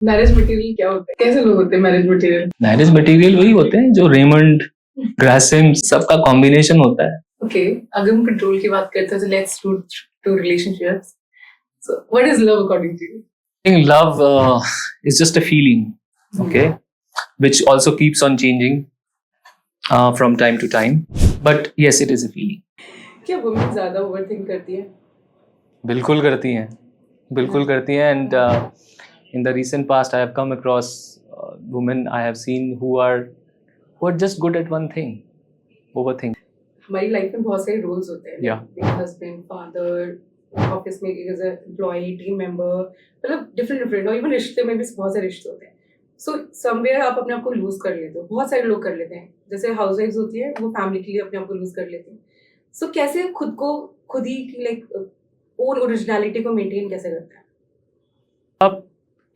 Marriage material क्या होता है? कैसे लोग होते हैं मैरिज मटेरियल? मैरिज मटेरियल वही होते हैं जो रेमंड, ग्रासिम, सबका कॉम्बिनेशन होता है. ओके, अगर हम कंट्रोल की बात करते हैं तो let's do to relationships. So what is love according to you? I think love is just a feeling, okay, which also keeps on changing from time to time. But yes, it is a feeling. क्या women ज्यादा overthink करती है? बिल्कुल करती हैं, बिल्कुल करती हैं. And in the recent past, I have come across women I have seen who are just good at one thing, overthink. हमारी लाइफ में बहुत सारे रोल्स होते हैं. Yeah. हस्बैंड, फादर, ऑफिस में as a employee, team member, मतलब different और even रिश्ते में भी बहुत सारे रिश्ते होते हैं. सो समवेयर आप अपने आप को लूज कर लेते हो. बहुत सारे लोग कर लेते हैं. जैसे हाउसवाइफ्स होती है, वो फैमिली के लिए अपने आप को लूज कर लेते हैं. सो कैसे खुद ही लाइक ओन ओरिजिनलिटी को मेंटेन कैसे करते हैं? अब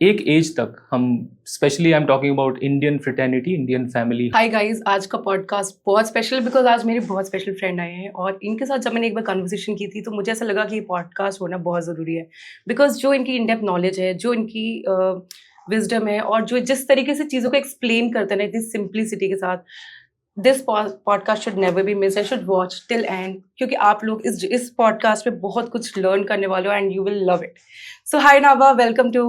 एक एज तक हम, specially I am talking about Indian fraternity, Indian family. Hi guys, आज का पॉडकास्ट बहुत स्पेशल बिकॉज आज मेरे बहुत स्पेशल फ्रेंड आए हैं और इनके साथ जब मैंने एक बार कन्वर्सेशन की थी तो मुझे ऐसा लगा कि ये पॉडकास्ट होना बहुत ज़रूरी है. बिकॉज जो इनकी इन डेप्थ नॉलेज है, जो इनकी विजडम है और जो जिस तरीके से चीज़ों को एक्सप्लेन करते हैं ना इतनी सिंप्लिसिटी के साथ, this podcast should never be miss. I should watch till and क्योंकि आप लोग इस पॉडकास्ट में बहुत कुछ लर्न करने वाले हो and you will love it. So hi Nava, welcome to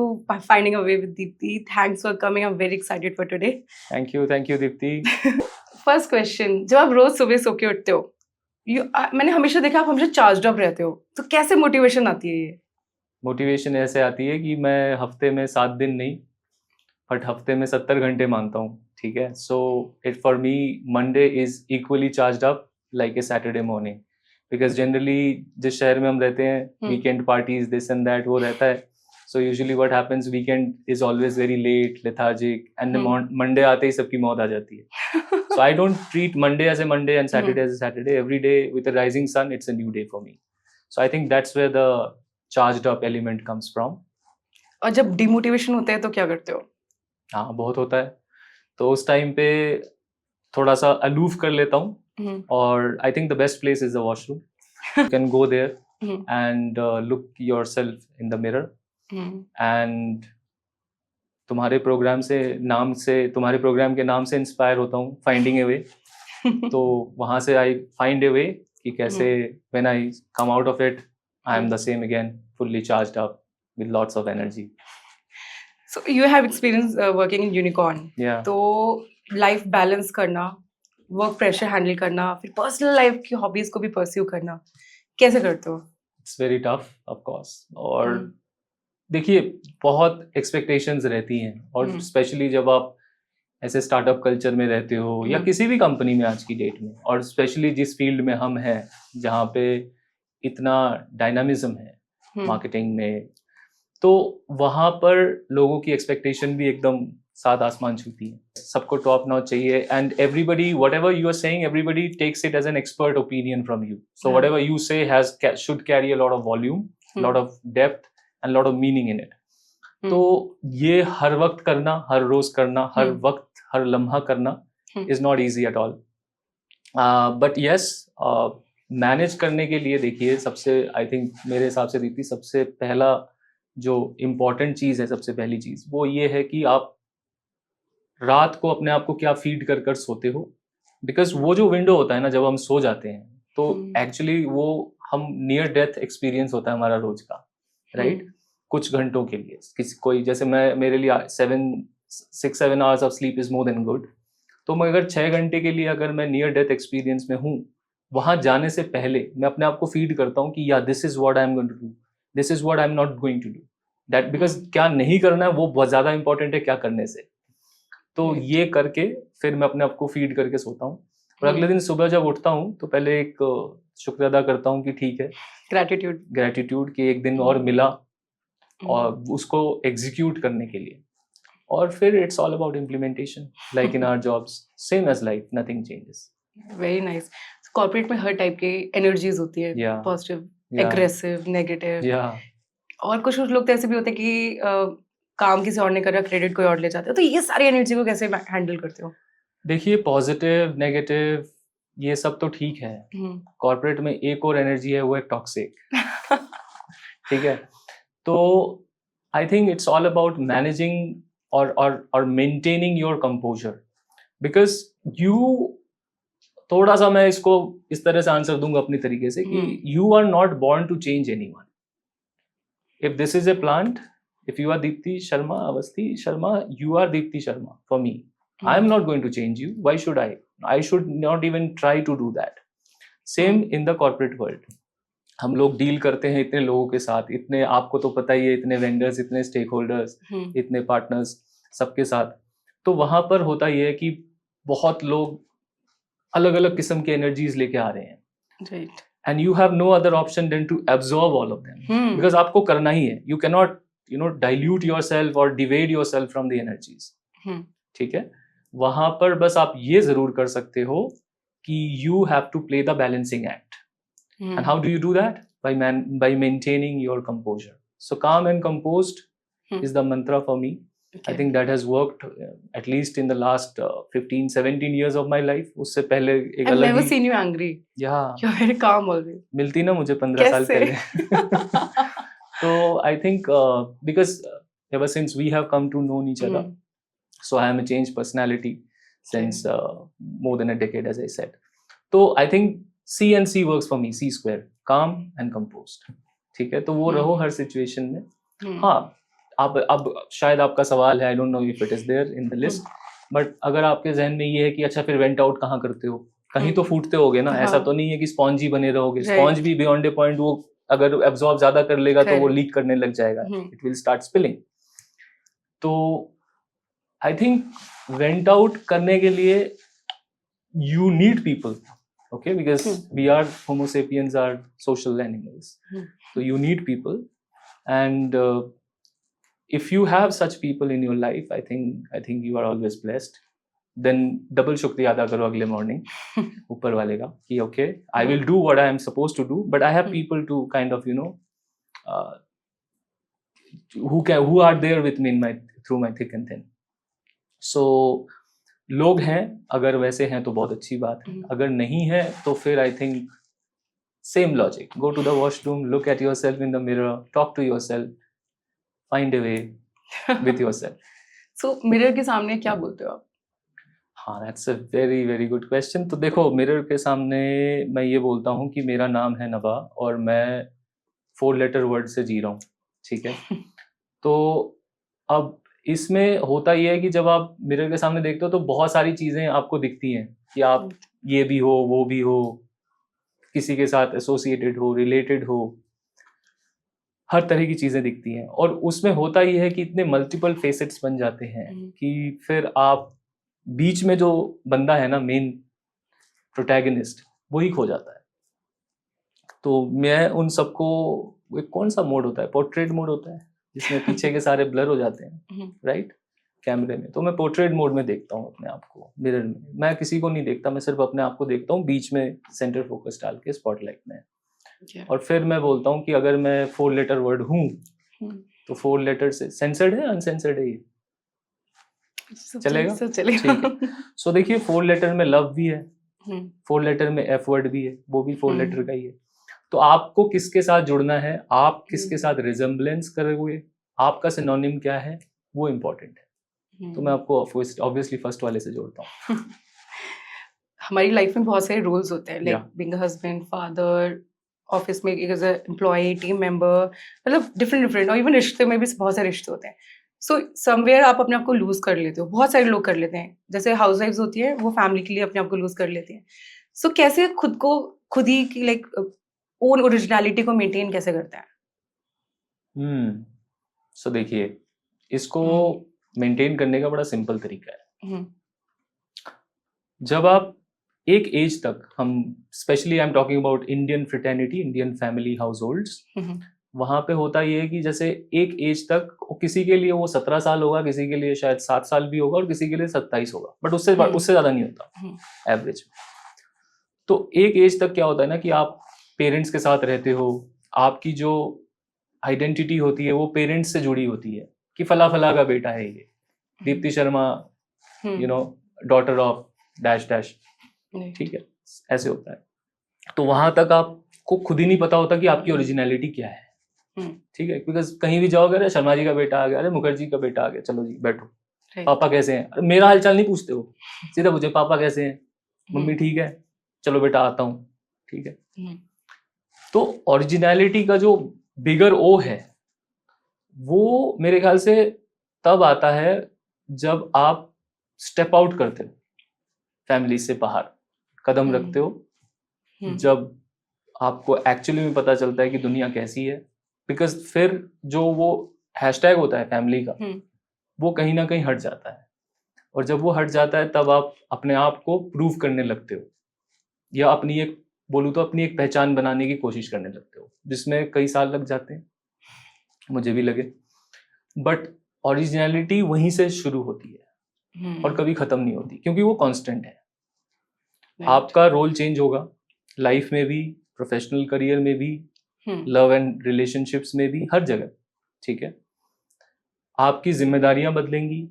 Finding a Way with Deepti. Thanks for coming. I'm very excited for today. Thank you Deepti. First question, जब आप रोज सुबह सो के उठते हो, मैंने हमेशा देखा आप हमेशा चार्ज अप रहते हो, तो कैसे मोटिवेशन आती है ये? मोटिवेशन ऐसे आती है कि मैं हफ्ते में 7 दिन नहीं, बट हफ्ते में 70 घंटे मानता हूँ. ठीक है. So it for me Monday is equally charge up like a Saturday morning. Because generally जिस शहर में हम रहते हैं, weekend parties, this and that, वो रहता है. So usually what happens, weekend is always very late, lethargic, and Monday आते ही सबकी मौत आ जाती है. So I don't treat Monday as a Monday and Saturday as a Saturday. Every day with a rising sun, it's a new day for me. So I think that's where the charged up element comes from. और जब demotivation होता है तो क्या करते हो? हाँ, बहुत होता है. तो उस टाइम पे थोड़ा सा अलूफ कर लेता हूँ. और I think the best place is the washroom. You can go there and look yourself in the mirror. And तुम्हारे प्रोग्राम तुम्हारे प्रोग्राम के नाम से इंस्पायर होता हूँ, फाइंडिंग ए वे. तो वहाँ से आई फाइंड ए वे कि कैसे when I come out of it, I am the same again, fully charged up with lots of energy. So you have experience working in unicorn. तो लाइफ बैलेंस करना, work pressure handle करना, फिर personal life की hobbies को भी pursue करना, कैसे करते हो? It's very tough of course. और देखिए, बहुत एक्सपेक्टेशंस रहती हैं, और स्पेशली जब आप ऐसे स्टार्टअप कल्चर में रहते हो या किसी भी कंपनी में आज की डेट में, और स्पेशली जिस फील्ड में हम हैं जहाँ पे इतना डायनामिज्म है मार्केटिंग में, तो वहाँ पर लोगों की एक्सपेक्टेशन भी एकदम सात आसमान छूती है. सबको टॉप नॉच चाहिए, and everybody, whatever you are saying, everybody takes it as an expert opinion from you. So whatever you say has should carry a lot of volume, lot of depth and lot of meaning in it. तो ये हर वक्त करना, हर रोज करना, हर वक्त, हर लम्हा करना is not easy at all. But yes, manage करने के लिए देखिए, सबसे आई थिंक मेरे हिसाब से दीप्ति, सबसे पहला जो इम्पोर्टेंट चीज़ है, सबसे पहली चीज़ वो ये है कि आप रात को अपने आप को क्या फीड कर कर सोते हो. बिकॉज वो जो विंडो होता है ना, जब हम सो जाते हैं, तो एक्चुअली वो हम नियर डेथ एक्सपीरियंस होता है हमारा रोज का, राइट? कुछ घंटों के लिए कोई, जैसे मेरे लिए 6-7 hours of sleep is more than good. तो मैं अगर 6 घंटे के लिए अगर मैं नियर डेथ एक्सपीरियंस में हूँ, वहां जाने से पहले मैं अपने आप को फीड करता हूँ कि या this is what I am going to do, this is what I am not going to do that. Because क्या नहीं करना है वो बहुत ज्यादा इंपॉर्टेंट है क्या करने से. तो ये करके फिर मैं अपने आप को फीड करके सोता हूँ. और अगले दिन सुबह जब उठता हूँ तो पहले एक शुक्र अदा करता हूँ कि ठीक है, ग्रेटिट्यूड कि एक दिन और मिला, और उसको एग्जीक्यूट करने के लिए. और फिर it's all about implementation, like in our jobs, same as life, nothing changes. Very nice. Corporate में हर टाइप की एनर्जीज होती है, पॉजिटिव, एग्रेसिव, नेगेटिव. और कुछ लोग तो ऐसे भी होते हैं कि काम किसी और ने कर रहा, क्रेडिट कोई और ले जाते हैं. तो ये सारी एनर्जी को कैसे हैंडल करते हो? देखिए, पॉजिटिव, नेगेटिव, ये सब तो ठीक है. कॉर्पोरेट में एक और एनर्जी है, वो है टॉक्सिक. ठीक है. तो I think it's all about managing और maintaining your composure, because you, थोड़ा सा मैं इसको इस तरह से आंसर दूंगा अपनी तरीके से कि you are not born to change anyone. If this is a plant, if you are Deepthi Sharma, Avasthi Sharma, you are Deepthi Sharma for me. I am not going to change you. Why should I? I should not even try to do that. Same in the corporate world. हम लोग deal करते हैं इतने लोगों के साथ, इतने, आपको तो पता ही है, इतने वेंडर्स, इतने स्टेक होल्डर्स, इतने पार्टनर्स, सबके साथ. तो वहां पर होता ये है कि बहुत लोग अलग अलग किस्म की एनर्जीज लेके आ रहे हैं. Right. And you have no other option than to absorb all of them. Because आपको करना ही है. You cannot dilute yourself or divide yourself from the energies. ठीक है. वहां पर बस आप ये जरूर कर सकते हो कि you have to play the balancing act. And how do you do that? By maintaining your composure. So calm and composed is the mantra for me. Okay. I think that has worked at least in the last 15-17 years of my life. उससे पहले एक I've अलग never he, seen you angry. Yeah. You're very calm always. मिलती ना मुझे 15 साल पहले. So I think because ever since we have come to know each other, so I am a changed personality since more than a decade, as I said. So I think C and C works for me. C square, calm and composed. ठीक है, तो वो रहो हर situation में. हाँ, अब शायद आपका सवाल है, I don't know if it is there in the list, but अगर आपके जहन में ये है कि अच्छा फिर वेंट आउट कहाँ करते हो, कहीं तो फूटते होगे ना. ऐसा तो नहीं है कि स्पॉन्ज ही बने रहोगे. स्पॉन्ज भी बियॉन्ड ए पॉइंट वो अगर एब्जॉर्ब ज्यादा कर लेगा तो वो लीक करने लग जाएगा. It will start spilling. तो आई थिंक वेंट आउट करने के लिए you need people. Okay, because we are Homo sapiens are social animals. So you need people, and if you have such people in your life, I think you are always blessed. Then double shukriya ada karo agle morning upar wale ka ki okay, I will do what I am supposed to do, but I have people to kind of who are there with me through my thick and thin. So लोग हैं, अगर वैसे हैं तो बहुत अच्छी बात है. अगर नहीं है तो फिर I think same logic, go to the washroom, look at yourself in the mirror, talk to yourself, find a way with yourself. So mirror के सामने क्या बोलते हो आप? हाँ, that's a very very good question. तो देखो, मिरर के सामने मैं ये बोलता हूँ कि मेरा नाम है नवा और मैं 4 लेटर वर्ड से जी रहा हूँ. ठीक है. तो अब इसमें होता ये है कि जब आप मिरर के सामने देखते हो तो बहुत सारी चीजें आपको दिखती हैं कि आप ये भी हो, वो भी हो, किसी के साथ एसोसिएटेड हो, रिलेटेड हो, हर तरह की चीजें दिखती हैं. और उसमें होता ये है कि इतने मल्टीपल फेसेट्स बन जाते हैं कि फिर आप बीच में जो बंदा है ना, मेन प्रोटैगनिस्ट, वही खो जाता है. तो मैं उन सबको, कौन सा मोड होता है, पोर्ट्रेट मोड होता है जिसमें पीछे के सारे ब्लर हो जाते हैं, राइट, कैमरे में. तो मैं पोर्ट्रेट मोड में देखता हूँ अपने आप को मिरर में. मैं किसी को नहीं देखता, मैं सिर्फ अपने आप को देखता हूँ बीच में सेंटर फोकस डाल के स्पॉटलाइट में. और फिर मैं बोलता हूँ कि अगर मैं 4 लेटर वर्ड हूँ तो 4 लेटर से सेंसर्ड है, अनसेंसर्ड है, ये चलेगा? ठीक है. सो देखिए, 4 लेटर में लव भी है, 4 लेटर में एफ वर्ड भी है, वो भी 4 लेटर का ही है. तो आपको किसके साथ जुड़ना है, आप किसके साथ रिजेम्बलेंस करोगे, आपका सिनोनिम क्या है, वो इम्पोर्टेंट है. तो मैं आपको ऑब्वियसली फर्स्ट वाले से जोड़ता हूँ. हमारी लाइफ में बहुत सारे रोल्स होते हैं, like being a husband, father, office में as a employee, team member, मतलब डिफरेंट, और इवन रिश्ते में भी बहुत सारे रिश्ते होते हैं. सो समवेयर आप अपने आप को लूज कर लेते हो. बहुत सारे लोग कर लेते हैं, जैसे हाउस वाइफ्स होती है, वो फैमिली के लिए अपने आप को लूज कर लेती हैं. सो कैसे खुद ही की लाइक ओन ओरिजिनलिटी को मेंटेन कैसे करता है? सो देखिए, इसको मेंटेन करने का बड़ा सिंपल तरीका है. जब आप एक एज तक, हम specially I am talking about Indian fraternity, Indian family house holds, वहां पे होता ये है कि जैसे एक एज तक किसी के लिए वो 17 साल होगा, किसी के लिए शायद 7 साल भी होगा और किसी के लिए 27 होगा, बट उससे ज्यादा नहीं होता एवरेज. तो एक एज तक क्या होता है ना कि आप पेरेंट्स के साथ रहते हो, आपकी जो आइडेंटिटी होती है वो पेरेंट्स से जुड़ी होती है कि फला फला का बेटा है ये, Deepti Sharma, daughter of dash dash. ठीक है, ऐसे होता है. तो वहां तक आपको खुद ही नहीं पता होता कि आपकी ओरिजिनलिटी क्या है. ठीक है, बिकॉज कहीं भी जाओगे, अरे शर्मा जी का बेटा आ गया, अरे मुखर्जी का बेटा आ गया, चलो जी बैठो, Right. पापा कैसे हैं, मेरा हालचाल नहीं पूछते हो, सीधा पूछे पापा कैसे हैं, मम्मी ठीक है, चलो बेटा आता हूँ, ठीक है। तो ओरिजिनलिटी का जो बिगर ओ है वो मेरे ख्याल से तब आता है जब आप स्टेप आउट करते हो, फैमिली से बाहर कदम रखते हो, जब आपको एक्चुअली में पता चलता है कि दुनिया कैसी है। बिकॉज फिर जो वो हैशटैग होता है फैमिली का वो कहीं ना कहीं हट जाता है, और जब वो हट जाता है तब आप अपने आप को प्रूव करने लगते हो, या अपनी एक बोलूँ तो अपनी एक पहचान बनाने की कोशिश करने लगते हो, जिसमें कई साल लग जाते हैं, मुझे भी लगे। बट ओरिजिनलिटी वहीं से शुरू होती है और कभी खत्म नहीं होती, क्योंकि वो कांस्टेंट है। आपका रोल चेंज होगा लाइफ में भी, प्रोफेशनल करियर में भी, लव एंड रिलेशनशिप्स में भी, हर जगह, ठीक है। आपकी जिम्मेदारियां बदलेंगी,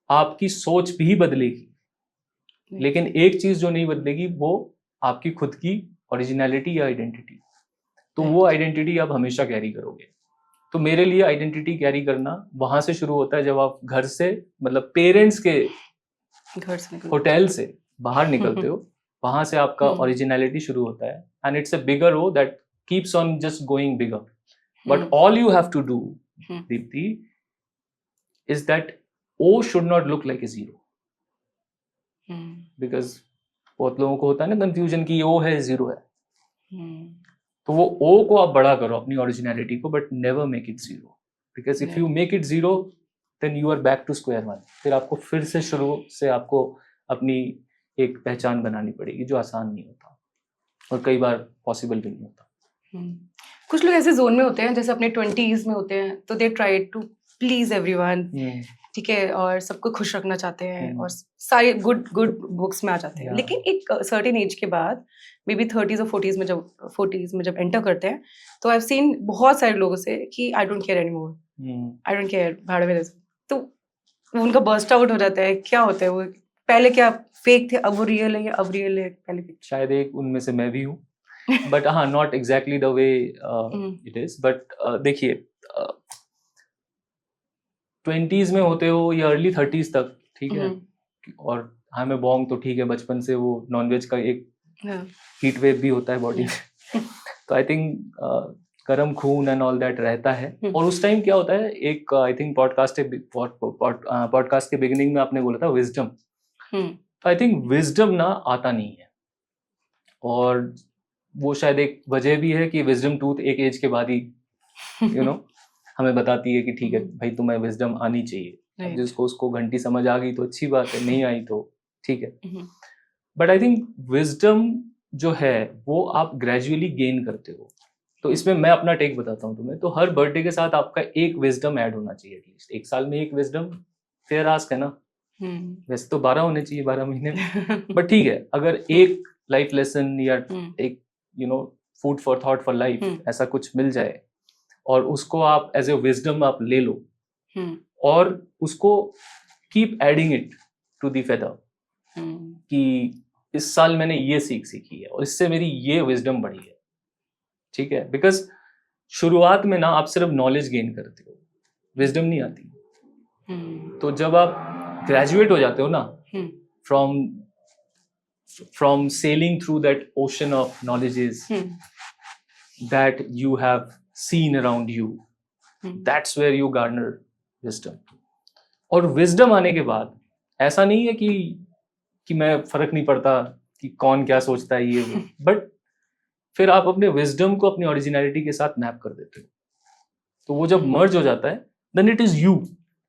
आपकी सोच भी बदलेगी, लेकिन एक चीज जो नहीं बदलेगी वो आपकी खुद की ओरिजिनलिटी या आइडेंटिटी। तो वो आइडेंटिटी आप हमेशा कैरी करोगे। तो मेरे लिए आइडेंटिटी कैरी करना वहां से शुरू होता है जब आप घर से, मतलब पेरेंट्स के घर से होटल से बाहर निकलते हो, वहां से आपका ओरिजिनलिटी शुरू होता है। And it's a bigger O that keeps on just going bigger. But all you have to do, Deepti, is that O should not look like a zero. Because बहुत लोगों को होता है ना कंफ्यूजन कि ओ है जीरो है, तो वो ओ को आप बड़ा करो अपनी ओरिजिनलिटी को, but never make it zero. Because if you make it zero then you are back to square one. फिर आपको फिर से शुरू से आपको अपनी एक पहचान बनानी पड़ेगी, जो आसान नहीं होता और कई बार पॉसिबल भी नहीं होता। कुछ लोग ऐसे जोन में होते हैं जैसे अपने 20s में होते हैं, तो they try to please everyone, ठीक है, और सबको खुश रखना चाहते हैं और सारे गुड बुक्स में आ जाते हैं। लेकिन एक सर्टेन एज के बाद, मे बी 30s और 40s में जब एंटर करते हैं, तो आई हैव सीन बहुत सारे लोगों से कि I don't care anymore, I don't care, भाड़ में। तो उनका बर्स्ट आउट हो जाता है। क्या होता है वो, पहले क्या फेक थे, अब वो रियल है, या अब रियल है पहले? शायद एक उनमें से मैं भी हूँ, बट हाँ, not exactly the way it is. But देखिए, 20s में होते हो या अर्ली 30s तक, ठीक है, और हाँ मैं बॉन्ग तो ठीक है, बचपन से वो नॉनवेज का एक हीट वेव भी होता है बॉडी में तो आई थिंक गर्म खून एंड ऑल दैट रहता है। और उस टाइम क्या होता है, एक आई थिंक पॉडकास्ट के बिगिनिंग में आपने बोला था विजडम, तो आई थिंक विजडम ना आता नहीं है, और वो शायद एक वजह भी है कि विजडम टूथ एक एज के बाद ही यू नो हमें बताती है कि ठीक है भाई तुम्हें विजडम आनी चाहिए। अब जिसको उसको घंटी समझ आ गई तो अच्छी बात है, नहीं आई तो ठीक है। बट आई थिंक विजडम जो है वो आप ग्रेजुअली गेन करते हो। तो इसमें मैं अपना टेक बताता हूँ तुम्हें। तो हर बर्थडे के साथ आपका एक विजडम ऐड होना चाहिए, एटलीस्ट एक साल में एक विजडम। फेयर आस्क है ना, वैसे तो 12 होने चाहिए 12 महीने में, बट ठीक है, अगर एक लाइफ लेसन या एक food for thought for life ऐसा कुछ मिल जाए और उसको आप एज ए विजडम आप ले लो और उसको keep adding it to the feather, कि इस साल मैंने ये सीखी है और इससे मेरी ये विजडम बढ़ी है, ठीक है। बिकॉज शुरुआत में ना आप सिर्फ नॉलेज गेन करते हो, विजडम नहीं आती। तो जब आप ग्रेजुएट हो जाते हो ना, from sailing through that ocean of knowledges that you have seen around you, that's where you garner wisdom. और wisdom आने के बाद ऐसा नहीं है कि मैं फर्क नहीं पड़ता कि कौन क्या सोचता है ये वो, बट फिर आप अपने wisdom को अपनी originality के साथ मैप कर देते हो। तो वो जब merge हो जाता है then it is you,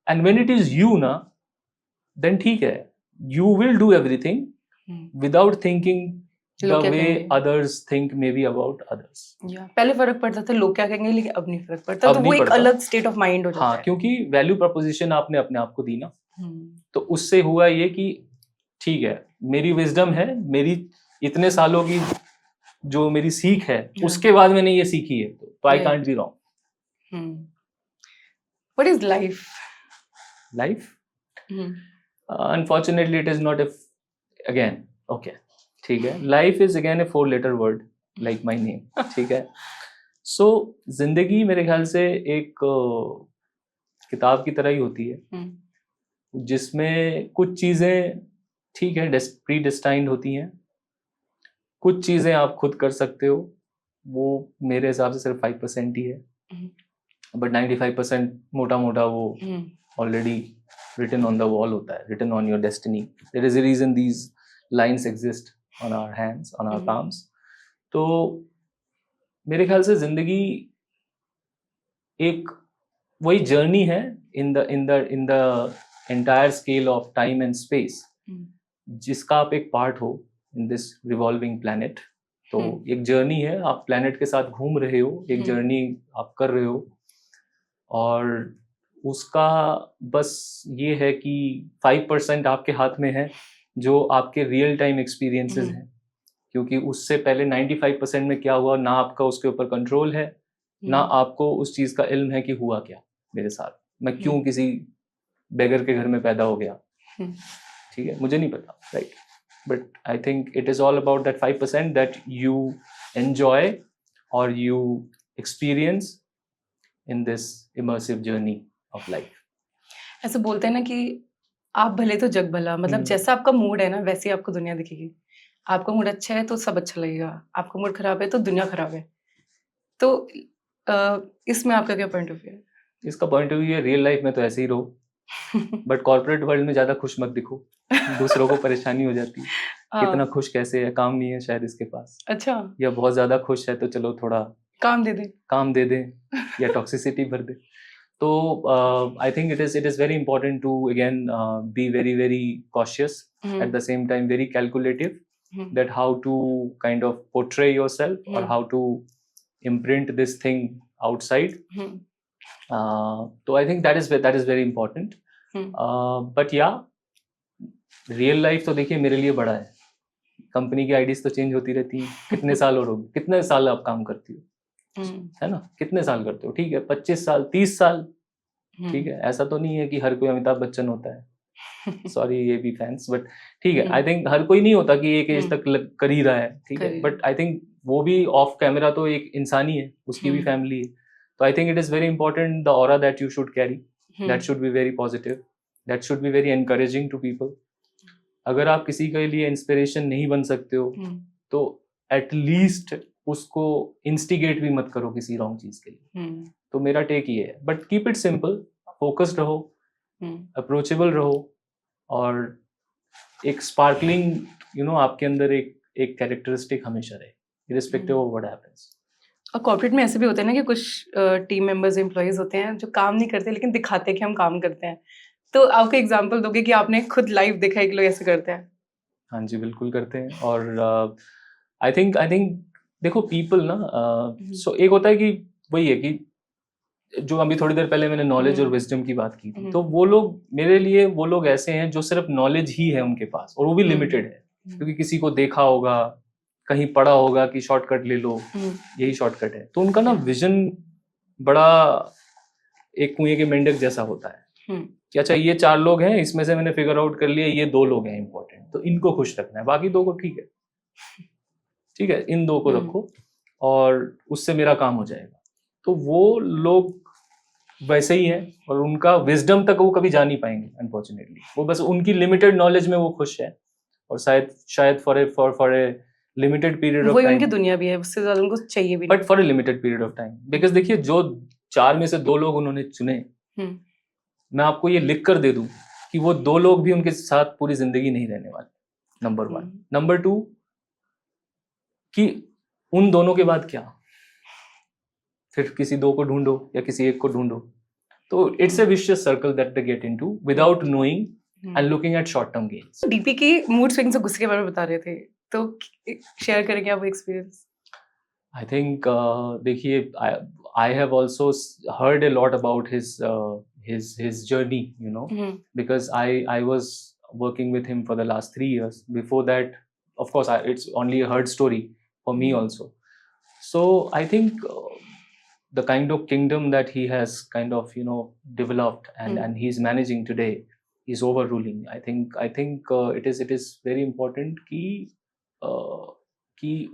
and when it is you ना, then ठीक है, you will do everything without thinking the way others think maybe about others. पहले फर्क पड़ता था लोग क्या कहेंगे, लेकिन अब नहीं फर्क पड़ता। तो वो एक अलग स्टेट ऑफ माइंड हो जाता है। हाँ, क्योंकि वैल्यू प्रोपोजिशन आपने अपने आप को दी ना, तो उससे हुआ ये कि ठीक है मेरी विजडम है, मेरी इतने सालों की जो मेरी सीख है उसके बाद मैंने ये सीखी है, तो I can't be wrong. What is life? Life unfortunately it is not a again okay, ठीक है, life is again A 4-letter word like my name, ठीक है। सो जिंदगी मेरे ख्याल से एक किताब की तरह ही होती है जिसमें कुछ चीजें ठीक है प्री डिस्टाइंड होती हैं, कुछ चीजें आप खुद कर सकते हो, वो मेरे हिसाब से सिर्फ 5% ही है, बट 95% मोटा मोटा वो already written on the wall होता है, written on your destiny. There is a reason these lines exist on our hands, on our palms. तो मेरे ख्याल से जिंदगी एक वही जर्नी है in the entire scale of time and space, जिसका आप एक पार्ट हो in this revolving planet. तो एक जर्नी है, आप प्लैनेट के साथ घूम रहे हो, एक जर्नी आप कर रहे हो, और उसका बस ये है कि 5% आपके हाथ में है जो आपके रियल टाइम एक्सपीरियंसेस हैं, क्योंकि उससे पहले 95% में क्या हुआ ना आपका उसके ऊपर कंट्रोल है, ना आपको उस चीज का इल्म है कि हुआ क्या मेरे साथ, मैं क्यों किसी बेगर के घर में पैदा हो गया, ठीक है, मुझे नहीं पता, right, but I think it is all about that 5% that you enjoy और you experience in this immersive journey of life. ऐसे बोलते हैं ना कि आप भले तो जग भला, मतलब जैसा आपका मूड है ना वैसे ही आपको दुनिया दिखेगी. आपका मूड अच्छा है तो सब अच्छा लगेगा, आपका मूड खराब है तो दुनिया खराब है. तो इसमें आपका क्या पॉइंट ऑफ व्यू है? इसका पॉइंट ऑफ व्यू है रियल लाइफ में तो ऐसे ही रहो, बट कॉर्पोरेट वर्ल्ड में ज्यादा खुश मत दिखो, दूसरों को परेशानी हो जाती है. कितना खुश कैसे है, काम नहीं है शायद इसके पास, अच्छा, या बहुत ज्यादा खुश है तो चलो थोड़ा काम दे दे या टॉक्सिसिटी भर दे. तो I think it is very important to again be very very cautious, at the same time very calculative, that how to kind of portray yourself or how to imprint this thing outside. So I think that is very important. But yeah, real life तो देखिए मेरे लिए बड़ा है, company की IDs तो change होती रहती हैं, कितने साल और होगी, कितने साल आप काम करती हो, है ना, कितने साल करते हो, ठीक है 25 साल 30 साल, ठीक है, ऐसा तो नहीं है कि हर कोई अमिताभ बच्चन होता है, सॉरी ये भी फैंस, बट ठीक है, आई थिंक हर कोई नहीं होता कि एक एज तक कर ही रहा है, ठीक है, बट आई थिंक वो भी ऑफ कैमरा तो एक इंसान ही है, उसकी भी फैमिली है. तो I think it is very important the aura that you should carry, that should be very positive, that should be very encouraging to people. अगर आप किसी के लिए इंस्पिरेशन नहीं बन सकते हो तो एटलीस्ट उसको इंस्टिगेट भी मत करो किसी रॉन्ग चीज के लिए. तो मेरा टेक ये है, but keep it simple, focused रहो, अप्रोचेबल रहो, और एक स्पार्कलिंग आपके अंदर एक कैरेक्टरिस्टिक हमेशा रहे, इररिस्पेक्टिव ऑफ व्हाट हैपेंस. और कॉर्पोरेट में ऐसे भी होते हैं ना कि कुछ टीम मेंबर्स एम्प्लॉइज होते हैं जो काम नहीं करते लेकिन दिखाते हैं कि हम काम करते हैं. तो आपको एग्जांपल दोगे कि आपने खुद लाइव देखा है कि लोग ऐसे करते हैं? हाँ जी, बिल्कुल करते हैं. और आई थिंक देखो पीपल ना, सो एक होता है कि वही है कि जो अभी थोड़ी देर पहले मैंने नॉलेज और विजडम की बात की थी, तो वो लोग मेरे लिए वो लोग ऐसे हैं जो सिर्फ नॉलेज ही है उनके पास, और वो भी लिमिटेड है, क्योंकि किसी को देखा होगा, कहीं पढ़ा होगा कि शॉर्टकट ले लो, यही शॉर्टकट है. तो उनका ना विजन बड़ा एक कुएं के मेंढक जैसा होता है कि अच्छा ये 4 लोग हैं, इसमें से मैंने फिगर आउट कर लिया ये 2 लोग हैं इंपॉर्टेंट, तो इनको खुश रखना है, बाकी 2 को ठीक है, इन 2 को रखो और उससे मेरा काम हो जाएगा. तो वो लोग वैसे ही हैं, और उनका विजडम तक वो कभी जा नहीं पाएंगे अनफॉर्चुनेटली. वो बस उनकी लिमिटेड नॉलेज में वो खुश है, और शायद for a limited period of वही टाइम, उनकी दुनिया भी है, उससे ज्यादा उनको चाहिए भी but for a limited period of time. Because देखिए जो 4 में से 2 लोग उन्होंने चुने, मैं आपको ये लिख कर दे दूं कि वो 2 लोग भी उनके साथ पूरी जिंदगी नहीं रहने वाले, नंबर 1. नंबर 2 कि उन दोनों के बाद क्या, फिर किसी 2 को ढूंढो या किसी एक को ढूंढो. तो it's a vicious circle that they get into without knowing and looking at short term gains. DP की मूड स्विंग्स और गुस्से के बारे में बता रहे थे, तो शेयर करेंगे आप वो एक्सपीरियंस? आई थिंक देखिए आई have also heard a lot about his journey, because I was working with him for the last 3 years. Before that, of course, it's only a heard story for me also. So I think the kind of kingdom that he has kind of developed and he's managing today is overruling. I think it is very important कि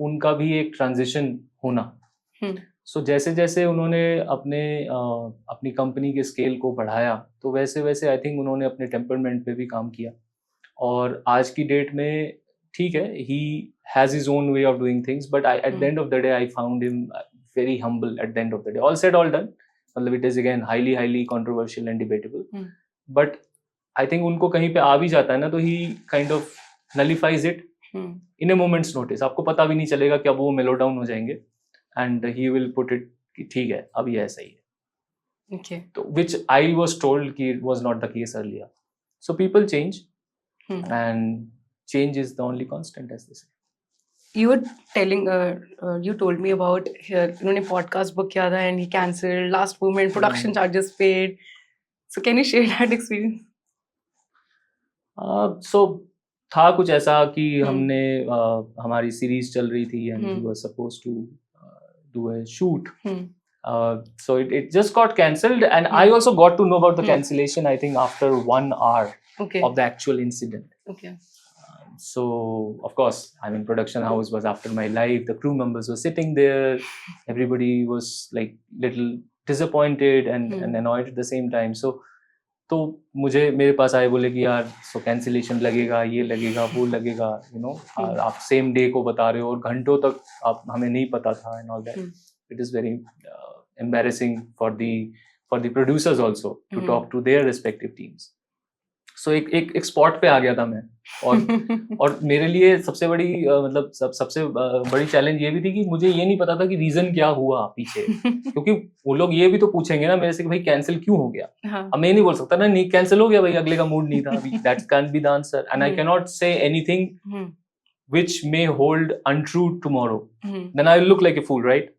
उनका भी एक transition होना, सो जैसे जैसे उन्होंने अपनी company के स्केल को बढ़ाया, तो वैसे वैसे आई थिंक उन्होंने अपने टेम्परमेंट पे भी काम किया। और आज की डेट में ठीक है, he has his own way of doing things, but I at the end of the day I found him very humble at the end of the day. All said all done, मतलब it is again highly highly controversial and debatable, but I think उनको कहीं पे आ भी जाता है ना, तो he kind of nullifies it in a moments notice. आपको पता भी नहीं चलेगा कि अब वो मेलो डाउन हो जाएंगे, and he will put it कि ठीक है अब ये ऐसा ही है। Okay. तो which I was told कि it was not the case earlier. So people change, and change is the only constant, as they say. You were telling, you told me about here, उन्होंने podcast book किया था and he cancelled last moment, production charges paid. So can you share that experience? So था कुछ ऐसा कि हमने हमारी series चल रही थी and we were supposed to do a shoot. So it just got cancelled, and I also got to know about the cancellation I think after 1 hour of the actual incident. Okay. So of course, I mean, production house was after my life. The crew members were sitting there. Everybody was like little disappointed and annoyed at the same time. तो मुझे मेरे पास आए, बोले कि यार सो cancellation लगेगा, ये लगेगा, वो लगेगा, यू नो, आप सेम डे को बता रहे हो और घंटों तक आप हमें नहीं पता था and all that. It is very embarrassing for the producers also to talk to their respective teams. So एक स्पॉट पे आ गया था मैं, और मेरे लिए सबसे बड़ी मतलब सबसे बड़ी चैलेंज ये भी थी कि मुझे ये नहीं पता था कि रीजन क्या हुआ पीछे, क्योंकि वो लोग ये भी तो पूछेंगे ना मेरे से कि भाई कैंसिल क्यों हो गया. अब मैं नहीं बोल सकता ना नहीं कैंसिल हो गया भाई, अगले का मूड नहीं था अभी. That can be the answer, and I can not say anything which may hold untrue tomorrow. Then I will look like a fool, right?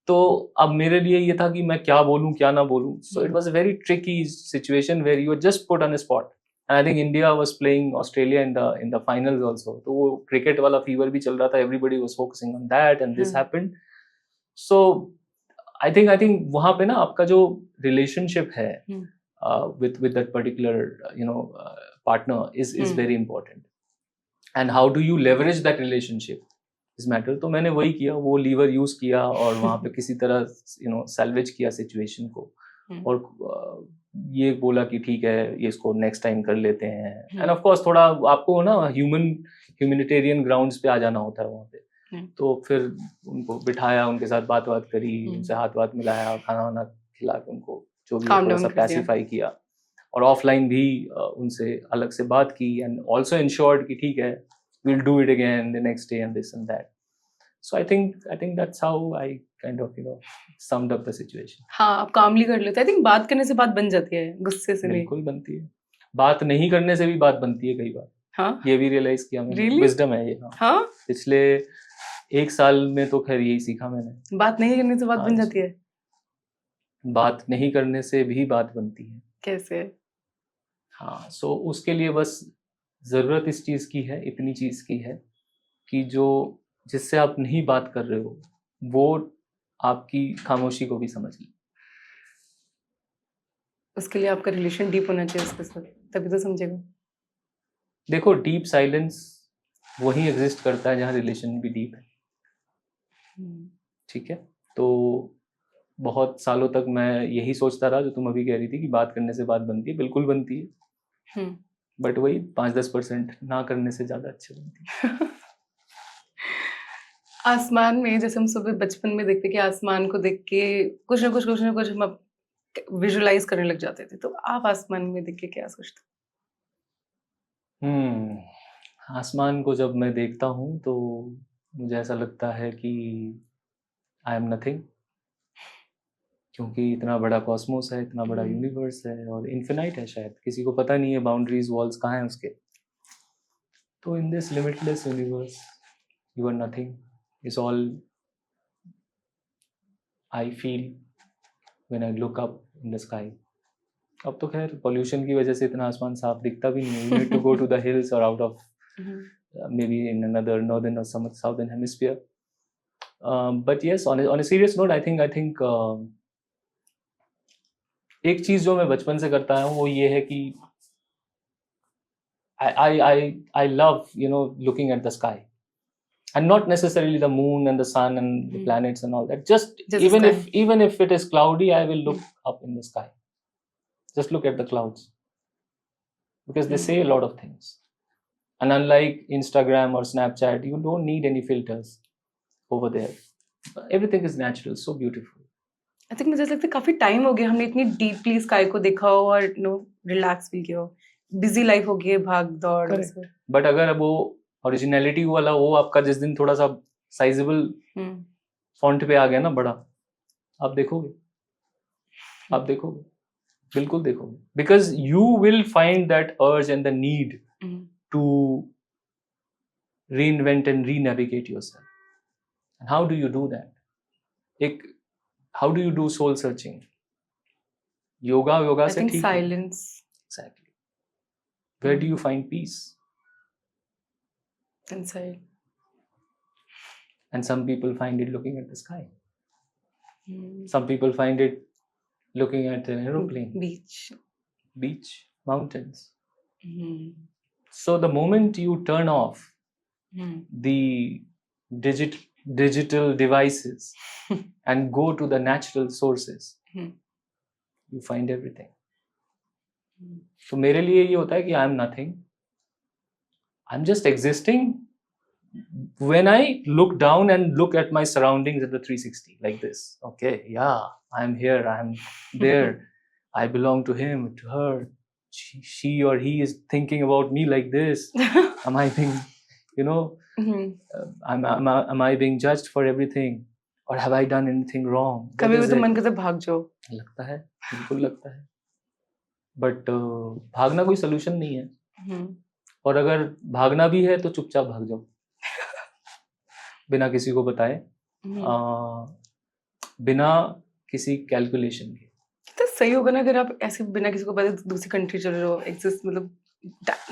तो अब मेरे लिए ये था कि मैं क्या बोलूं क्या ना बोलूं. So it was a very tricky situation where you were just put on a spot. And I think India was playing Australia in the finals also. तो वो क्रिकेट वाला फीवर भी चल रहा था. Everybody was focusing on that, and this happened. So I think वहाँ पे ना आपका जो relationship है with that particular partner is very important. And how do you leverage that relationship is matter. तो मैंने वही किया, वो लीवर यूज किया और वहाँ पे किसी तरह सैल्वेज किया सिचुएशन को, और ये बोला कि ठीक है ये इसको नेक्स्ट टाइम कर लेते हैं. एंड ऑफ कोर्स थोड़ा आपको ना ह्यूमैनिटेरियन ग्राउंड्स पे आ जाना होता है वहाँ पे. तो फिर उनको बिठाया, उनके साथ बात करी, उनसे हाथ मिलाया, खाना वाना खिला के उनको जो भी थोड़ा सा पैसिफाई किया, और ऑफलाइन भी उनसे अलग से बात की, एंड ऑल्सो इंश्योर्ड कि ठीक है we'll do it again the next day and this and that. So I think that's how I kind of summed up the situation. हाँ, आप कामली कर लेते हैं. I think बात करने से बात बन जाती है, गुस्से से नहीं. बिल्कुल बनती है. बात नहीं करने से भी बात बनती है कई बार. हाँ, ये भी रियलाइज किया मैंने. Really? विजडम है ये. हाँ, पिछले 1 साल में तो खैर यही सीखा मैंने. बात नहीं करने से बात बन जाती है. बात नहीं करने से भी बात बनती है. कैसे? हाँ, सो उसके लिए बस जरूरत इस चीज की है, इतनी चीज की है कि जो जिससे आप नहीं बात कर रहे हो वो आपकी खामोशी को भी समझ ले. उसके लिए आपका रिलेशन डीप होना चाहिए उसके साथ, तभी तो समझेगा. देखो, डीप साइलेंस वही एग्जिस्ट करता है जहाँ रिलेशन भी डीप है. ठीक है, तो बहुत सालों तक मैं यही सोचता रहा जो तुम अभी कह रही थी कि बात करने से बात बनती है. बिल्कुल बनती है, बट वही 5-10% ना करने से ज्यादा अच्छी बनती है. आसमान में जैसे हम सुबह बचपन में देखते कि आसमान को देख के कुछ ना कुछ हम विजुलाइज करने लग जाते थे. तो आप आसमान में देख के क्या सोचते? आसमान को जब मैं देखता हूँ तो मुझे ऐसा लगता है कि आई एम नथिंग, क्योंकि इतना बड़ा कॉस्मोस है, इतना बड़ा यूनिवर्स है और इन्फिनाइट है. शायद किसी को पता नहीं है बाउंड्रीज वॉल्स कहाँ हैं उसके. तो in this limitless universe you are nothing is all I feel when I look up in the sky. अब तो खैर पोल्यूशन की वजह से इतना आसमान साफ दिखता भी नहीं है. You need to go to the hills और out of maybe in another northern or southern hemisphere. But yes, on a serious note, I think एक चीज जो मैं बचपन से करता हूँ वो ये है कि I love looking at the sky, and not necessarily the moon and the sun and the planets and all that. Just the even if it is cloudy, I will look up in the sky. Just look at the clouds, because they say a lot of things. And unlike Instagram or Snapchat, you don't need any filters over there. Everything is natural, so beautiful. I think मुझे लगता है काफी time हो गया हमने इतनी deeply sky को देखा हो और रिलैक्स फील किया हो. बिजी लाइफ हो गई है, भाग दौड़. बट अगर वो ओरिजिनलिटी वाला वो आपका जिस दिन थोड़ा सा साइजेबल फॉन्ट पे आ गया ना बड़ा, आप देखोगे बिल्कुल देखोगे, because you will find that urge and the need to reinvent and re-navigate yourself. And how do you do that? How do you do soul searching? Yoga I se think theek hai. silence. Exactly. Where do you find peace? Inside. And some people find it looking at the sky. Some people find it looking at an aeroplane. Beach, mountains. So the moment you turn off the digital devices and go to the natural sources, you find everything. So मेरे लिए ये होता है कि I am nothing. I'm just existing. When I look down and look at my surroundings at the 360 like this, okay, yeah, I am here, I am there, I belong to him, to her, she or he is thinking about me like this. Am I being, am I being judged for everything, or have I done anything wrong? कभी तो मन करता भाग जाओ. लगता है, बिल्कुल लगता है, बट भागना कोई सोल्यूशन नहीं है. और अगर भागना भी है तो चुपचाप भाग जाओ बिना किसी को बताए, बिना किसी कैलकुलेशन के. तो सही होगा ना अगर आप ऐसे बिना किसी को बताए दूसरी कंट्री चले जाओ, एक्सिस्ट मतलब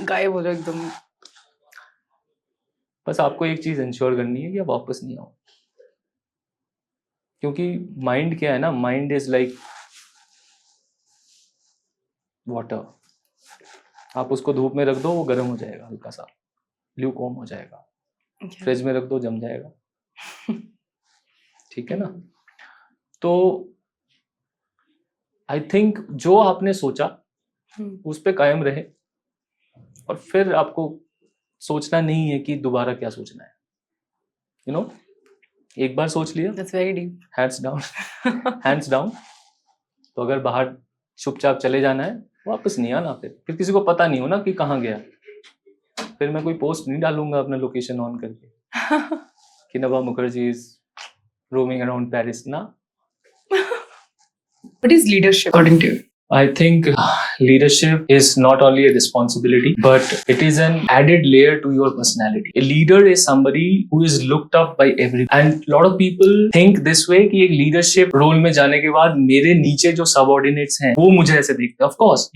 गायब हो जाओ एकदम. बस आपको एक चीज इंश्योर करनी है कि आप वापस नहीं आओ, क्योंकि माइंड क्या है ना, माइंड इज लाइक वाटर. आप उसको धूप में रख दो, वो गर्म हो जाएगा, हल्का सा ल्यूकवार्म हो जाएगा. फ्रिज में रख दो, जम जाएगा. ठीक है ना. तो आई थिंक जो आपने सोचा उस पे कायम रहे, और फिर आपको सोचना नहीं है कि दोबारा क्या सोचना है. एक बार सोच लिया, That's very deep. hands down. तो अगर बाहर चुपचाप चले जाना है, वापस नहीं आना. फिर किसी को पता नहीं हो ना कि कहाँ गया. फिर मैं कोई पोस्ट नहीं डालूंगा अपना लोकेशन ऑन करके कि Nabha Mukherjee is roaming around Paris ना. What is leadership according to you? I think leadership is not only a responsibility, but it is an added layer to your personality. A leader is somebody who is looked up by everyone. And a lot of people think this way कि एक leadership role में जाने के बाद मेरे नीचे जो subordinates हैं वो मुझे ऐसे देखते हैं. Of course,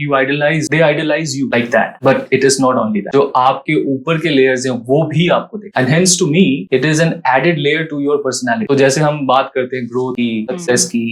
they idolize you like that. But it is not only that. जो आपके ऊपर के layers हैं वो भी आपको देखते हैं. And hence to me, it is an added layer to your personality. तो जैसे हम बात करते हैं growth की, success की,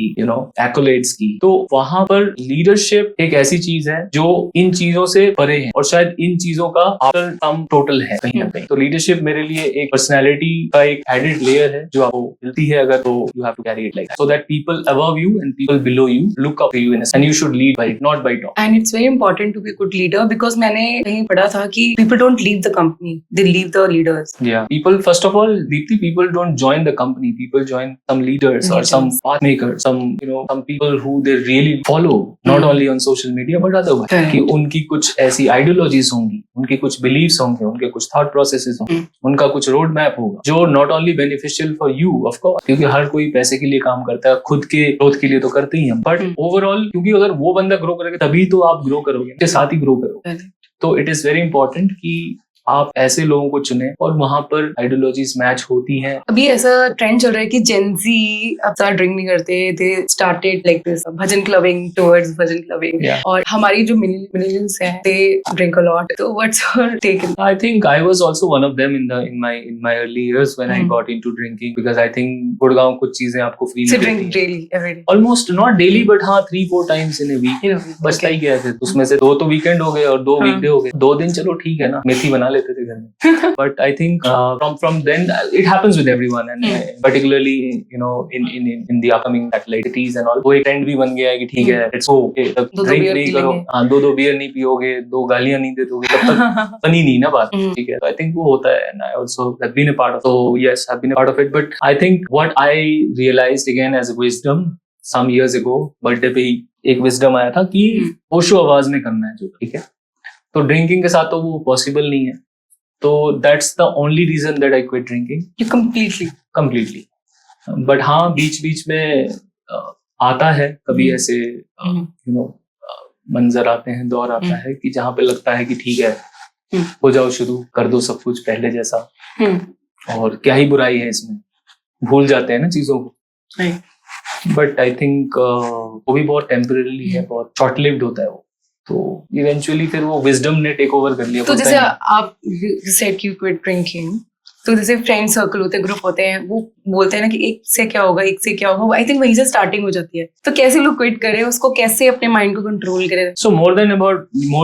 accolades की, तो वहाँ पर लीडरशिप एक ऐसी चीज है जो इन चीजों से परे है, और शायद इन चीजों का आफ्टर सम टोटल है कहीं ना कहीं. तो लीडरशिप मेरे लिए एक पर्सनालिटी का एक एडेड लेयर है जो आपको मिलती है अगर, तो you have to carry it like that, so that people above you and people below you look up to you, and you should lead by it, not by top. And it's very important to be good leader, because मैंने कहीं पढ़ा था कि people don't leave the company, they leave the leaders. या people, first of all Deepti, people don't join the company, people join some leaders और some path makers, some people who they really follow, not only on social media but otherwise. कि उनकी कुछ ऐसी ideologies होंगी, उनके कुछ beliefs होंगे, उनके कुछ थॉट प्रोसेसेस होंगे, उनका कुछ रोड मैप होगा जो not only beneficial for you, of course, क्योंकि हर कोई पैसे के लिए काम करता है, खुद के ग्रोथ के लिए तो करते ही हैं, बट ओवरऑल क्योंकि अगर वो बंदा ग्रो करेगा तभी तो आप ग्रो करोगे, उसके साथ ही ग्रो करोगे. तो इट इज वेरी इंपॉर्टेंट कि आप ऐसे लोगों को चुने और वहां पर आइडियोलॉजीज मैच होती हैं. अभी ऐसा ट्रेंड चल रहा है कि जेनजी अब ज्यादा ड्रिंक नहीं करते, they started like this bhajan clubbing, towards bhajan clubbing, और हमारी जो मिलेनियल्स हैं दे ड्रिंक अ लॉट. तो what's your take? I think I was also one of them in my early years when I got into drinking, because I think Gurgaon कुछ चीजें आपको free में देती हैं. Daily, every day. Almost not daily, but हाँ 3-4 times in a week बचता ही गया. उसमें से 2 तो वीकेंड हो गए और 2 वीकडे हो गए. 2 दिन चलो ठीक है ना, मेथी बना लेते थे घर में. But I think from then it happens with everyone, and particularly in the upcoming satellite cities and all, वो एक trend भी बन गया है कि ठीक है, let's go, drink नहीं करो, दो बियर नहीं पियोगे, 2 गालियां नहीं दे दोगे, तब तक बनी नहीं ना बात. ठीक है, I think वो होता है, and I also have been a part of. So yes, I've been a part of it. But I think what I realized again as a wisdom some years ago, birthday पे एक wisdom आया था कि होशो आवाज में करना है जो, ठीक है. तो ड्रिंकिंग के साथ तो वो पॉसिबल नहीं है, तो that's the only reason that I quit drinking. You completely. But हाँ, बीच में आता है कभी ऐसे मंजर आते हैं, दौर आता है कि जहाँ पे लगता है कि ठीक है, हो जाओ शुरू, कर दो सब कुछ पहले जैसा, और क्या ही बुराई है इसमें, भूल जाते हैं ना चीजों को. बट आई थिंक वो भी बहुत टेम्परेरी है, बहुत शॉर्ट लिव्ड होता है वो. तो इवेंचुअली फिर वो विजडम ने टेक ओवर कर लिया. तो जैसे आप सेड कि क्विट ड्रिंकिंग, तो जैसे फ्रेंड सर्कल होते हैं, ग्रुप होते हैं, वो बोलते हैं ना कि एक से क्या होगा, आई थिंक वहीं से स्टार्टिंग हो जाती है. तो कैसे लोग क्विट करें, उसको कैसे अपने माइंड को कंट्रोल करें? So more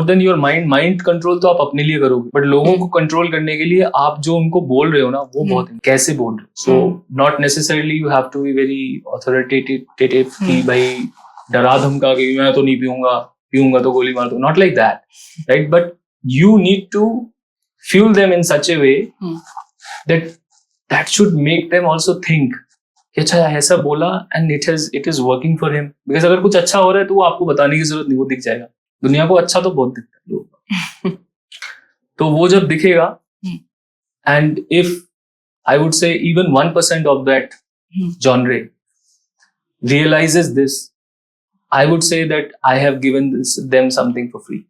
than your mind control तो आप अपने लिए करोगे, बट लोगों को कंट्रोल करने के लिए आप जो उनको बोल रहे हो ना, वो बहुत कैसे बोल रहे हो. So not necessarily you have to be very authoritative कि भाई डरा धमका के मैं तो नहीं पीऊंगा तो गोली मार दो. Not like that, right? But you need to fuel them in such a way that should make them also think कि अच्छा ऐसा बोला and it is working for him. Because अगर कुछ अच्छा हो रहा है तो वो आपको बताने की जरूरत नहीं, वो दिख जाएगा. दुनिया को अच्छा तो बहुत दिखता है लोगों को. तो वो जब दिखेगा, and if I would say even 1% of that genre realizes this, I would say that I have given them something for free,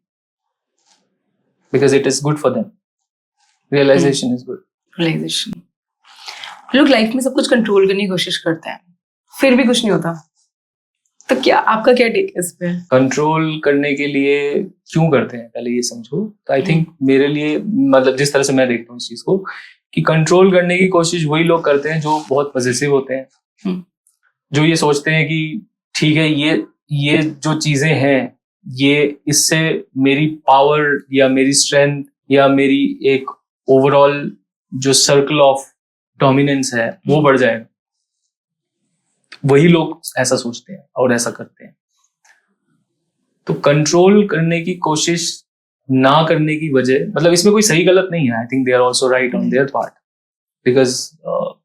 because it is good for them. Realization is good. लोग life में सब कुछ control करने की कोशिश करते हैं, फिर भी कुछ नहीं होता. तो क्या आपका क्या टेक है इस पे? कंट्रोल करने के लिए क्यों करते हैं, पहले ये समझो. तो आई थिंक मेरे लिए, मतलब जिस तरह से मैं देखता हूँ इस चीज को, कि कंट्रोल करने की कोशिश वही लोग करते हैं जो बहुत पॉजिटिव होते हैं, जो ये सोचते हैं कि ठीक है, ये जो चीजें हैं, ये इससे मेरी पावर या मेरी स्ट्रेंथ या मेरी एक ओवरऑल जो सर्कल ऑफ डोमिनेंस है वो बढ़ जाएगा. वही लोग ऐसा सोचते हैं और ऐसा करते हैं. तो कंट्रोल करने की कोशिश ना करने की वजह, मतलब इसमें कोई सही गलत नहीं है. I think they are also right on their part, because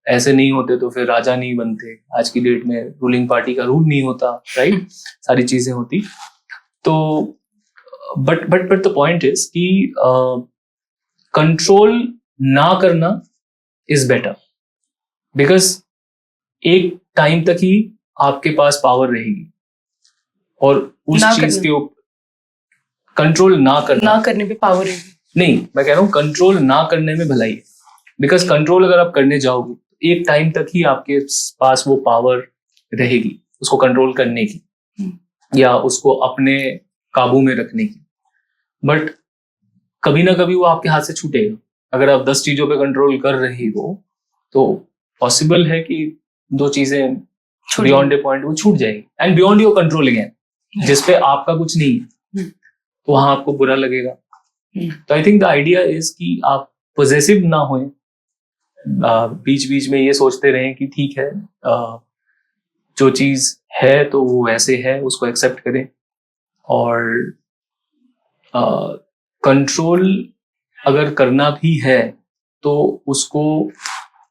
ऐसे नहीं होते तो फिर राजा नहीं बनते. आज की डेट में रूलिंग पार्टी का रूल नहीं होता, राइट? सारी चीजें होती. तो बट द पॉइंट इज कि कंट्रोल ना करना इज बेटर, बिकॉज एक टाइम तक ही आपके पास पावर रहेगी, और उस चीज के ऊपर कंट्रोल ना करने पे पावर रहेगी. नहीं, मैं कह रहा हूँ कंट्रोल ना करने में भलाई है. बिकॉज कंट्रोल अगर आप करने जाओगे तो एक टाइम तक ही आपके पास वो पावर रहेगी उसको कंट्रोल करने की, या उसको अपने काबू में रखने की. बट कभी ना कभी वो आपके हाथ से छूटेगा. अगर आप 10 चीजों पे कंट्रोल कर रही हो तो पॉसिबल है कि 2 चीजें बियॉन्ड ए पॉइंट वो छूट जाएगी, and beyond your control again, जिसपे आपका कुछ नहीं है, तो वहां आपको बुरा लगेगा. तो I think the idea is कि आप पॉजेसिव ना होए, बीच में ये सोचते रहें कि ठीक है, जो चीज है तो वो वैसे है, उसको एक्सेप्ट करें. और कंट्रोल अगर करना भी है तो उसको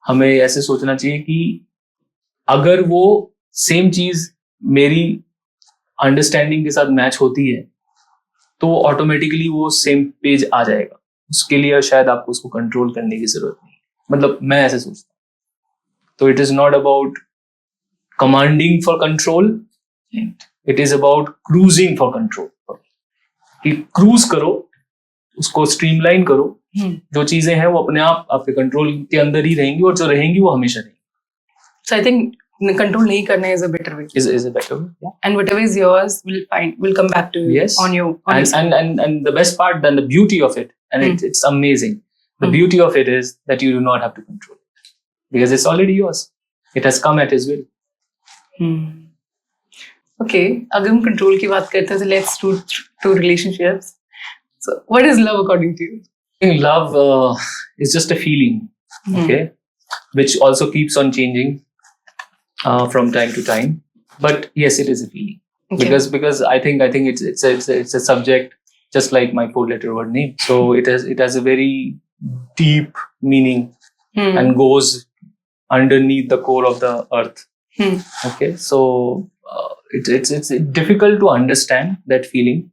हमें ऐसे सोचना चाहिए कि अगर वो सेम चीज मेरी अंडरस्टैंडिंग के साथ मैच होती है तो ऑटोमेटिकली वो सेम पेज आ जाएगा. उसके लिए शायद आपको उसको कंट्रोल करने की जरूरत नहीं, मतलब मैं ऐसे सोचता हूँ. तो it is not about commanding for control, it is about cruising for control. कि क्रूज करो, उसको स्ट्रीमलाइन करो, जो चीजें हैं वो अपने आप आपके कंट्रोल के अंदर ही रहेंगी, और जो रहेंगी वो हमेशा रहेंगी. So I think कंट्रोल नहीं करना is a better way. Is a better way. Yeah. And whatever is yours will come back to you. Yes. On you. And the best part, then the beauty of it, and it's amazing. The beauty of it is that you do not have to control it, because it's already yours. It has come at His will. Okay, अगर हम control की बात करते हैं तो let's do relationships. So what is love according to you? think love is just a feeling, okay, which also keeps on changing from time to time. But yes, it is a feeling. Okay. Because I think it's a subject just like my 4-letter word name. So it has a very deep meaning and goes underneath the core of the earth. Okay, so it's difficult to understand that feeling,